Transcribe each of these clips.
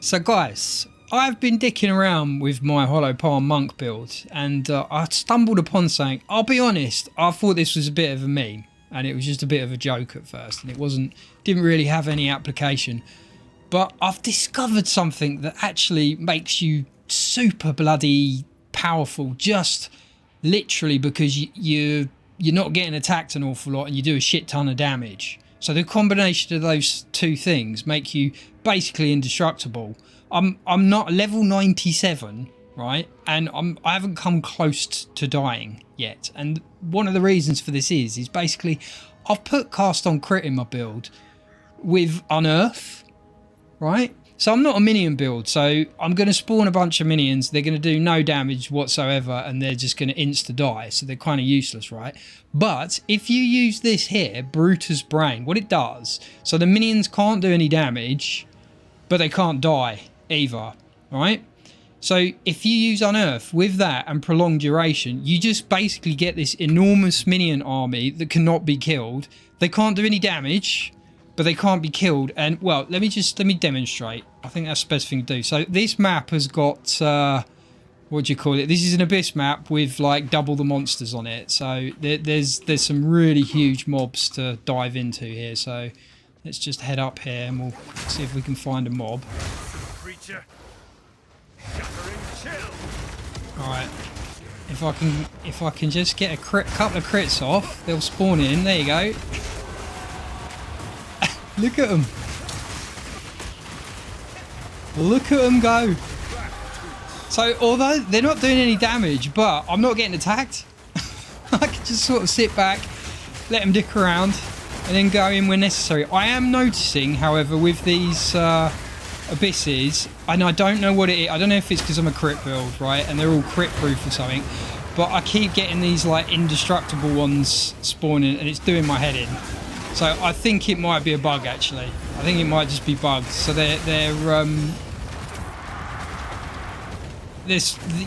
So guys, I've been dicking around with my Hollow Palm Monk build and I stumbled upon something. I'll be honest, I thought this was a bit of a meme and it was just a bit of a joke at first and it didn't really have any application. But I've discovered something that actually makes you super bloody powerful just literally because you're not getting attacked an awful lot and you do a shit ton of damage. So the combination of those two things make you basically indestructible. I'm not level 97, right? And I haven't come close to dying yet. And one of the reasons for this is basically I've put cast on crit in my build with unearth, right? So I'm not a minion build, so I'm going to spawn a bunch of minions. They're going to do no damage whatsoever, and they're just going to insta-die, so they're kind of useless, right? But if you use this here, Brutus Brain, what it does, so the minions can't do any damage, but they can't die either, right? So if you use Unearth with that and prolonged duration, you just basically get this enormous minion army that cannot be killed. They can't do any damage, but they can't be killed. And well, let me demonstrate. I think that's the best thing to do. So this map has got what do you call it? This is an abyss map with like double the monsters on it. So there's some really huge mobs to dive into here. So let's just head up here and we'll see if we can find a mob. All right. If I can just get a couple of crits off, they'll spawn in. There you go. Look at them. Look at them go. So although they're not doing any damage, but I'm not getting attacked. I can just sort of sit back, let them dick around, and then go in when necessary. I am noticing, however, with these abysses, and I don't know what it is. I don't know if it's because I'm a crit build, right? And they're all crit proof or something. But I keep getting these like indestructible ones spawning, and it's doing my head in. So I think it might be a bug actually. I think it might just be bugged. So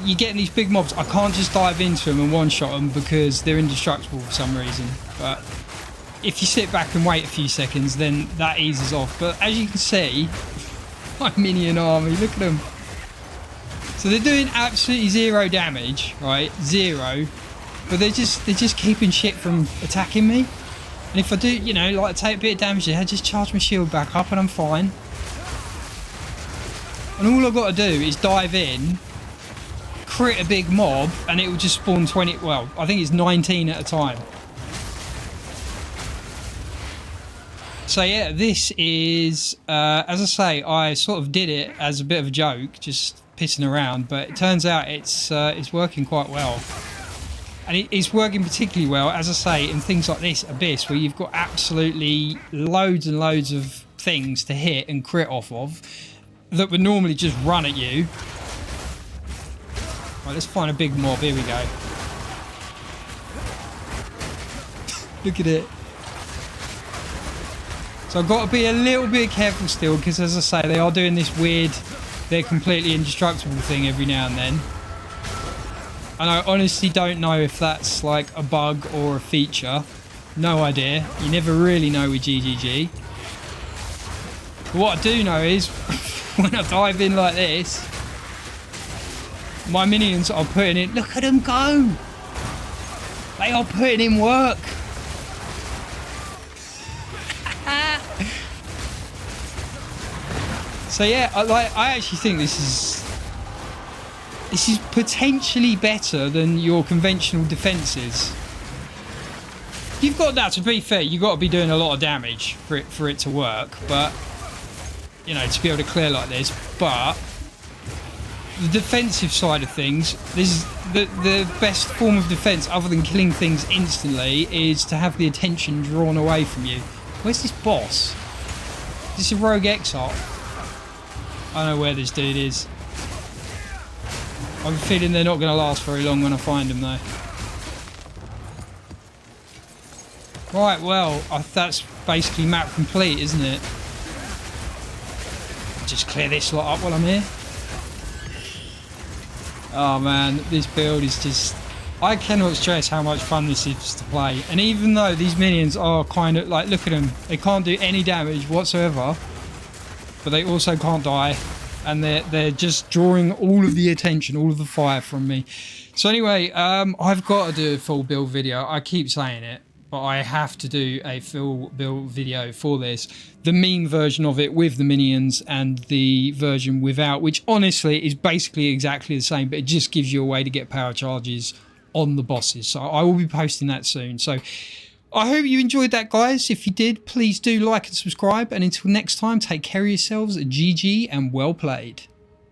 you're getting these big mobs. I can't just dive into them and one-shot them because they're indestructible for some reason. But if you sit back and wait a few seconds, then that eases off. But as you can see, my minion army, look at them. So they're doing absolutely zero damage, right? Zero. But they're just keeping shit from attacking me. And if I do, you know, like take a bit of damage there, I just charge my shield back up and I'm fine. And all I've got to do is dive in, crit a big mob, and it will just spawn 20, well, I think it's 19 at a time. So yeah, this is, as I say, I sort of did it as a bit of a joke, just pissing around, but it turns out it's working quite well. And it's working particularly well, as I say, in things like this Abyss, where you've got absolutely loads and loads of things to hit and crit off of that would normally just run at you. Right, let's find a big mob. Here we go. Look at it. So I've got to be a little bit careful still, because as I say, they are doing this weird, they're completely indestructible thing every now and then. And I honestly don't know if that's like a bug or a feature. No idea. You never really know with GGG. But what I do know is when I dive in like this, my minions are putting in, look at them go. They are putting in work. So yeah, I actually think this is potentially better than your conventional defenses. You've got that, to be fair, you've got to be doing a lot of damage for it to work, but you know, to be able to clear like this. But the defensive side of things, this is the best form of defense other than killing things instantly, is to have the attention drawn away from you. Where's this boss? Is this a rogue exile? I don't know where this dude is. I have a feeling they're not going to last very long when I find them though. Right, well, that's basically map complete, isn't it? Just clear this lot up while I'm here. Oh man, this build is just... I cannot stress how much fun this is to play. And even though these minions are kind of like, look at them. They can't do any damage whatsoever. But they also can't die. and they're just drawing all of the attention, all of the fire from me. So anyway, I've got to do a full build video. I keep saying it, but I have to do a full build video for this. The meme version of it with the minions and the version without, which honestly is basically exactly the same, but it just gives you a way to get power charges on the bosses. So I will be posting that soon. So I hope you enjoyed that, guys. If you did, please do like and subscribe. And until next time, take care of yourselves. GG and well played.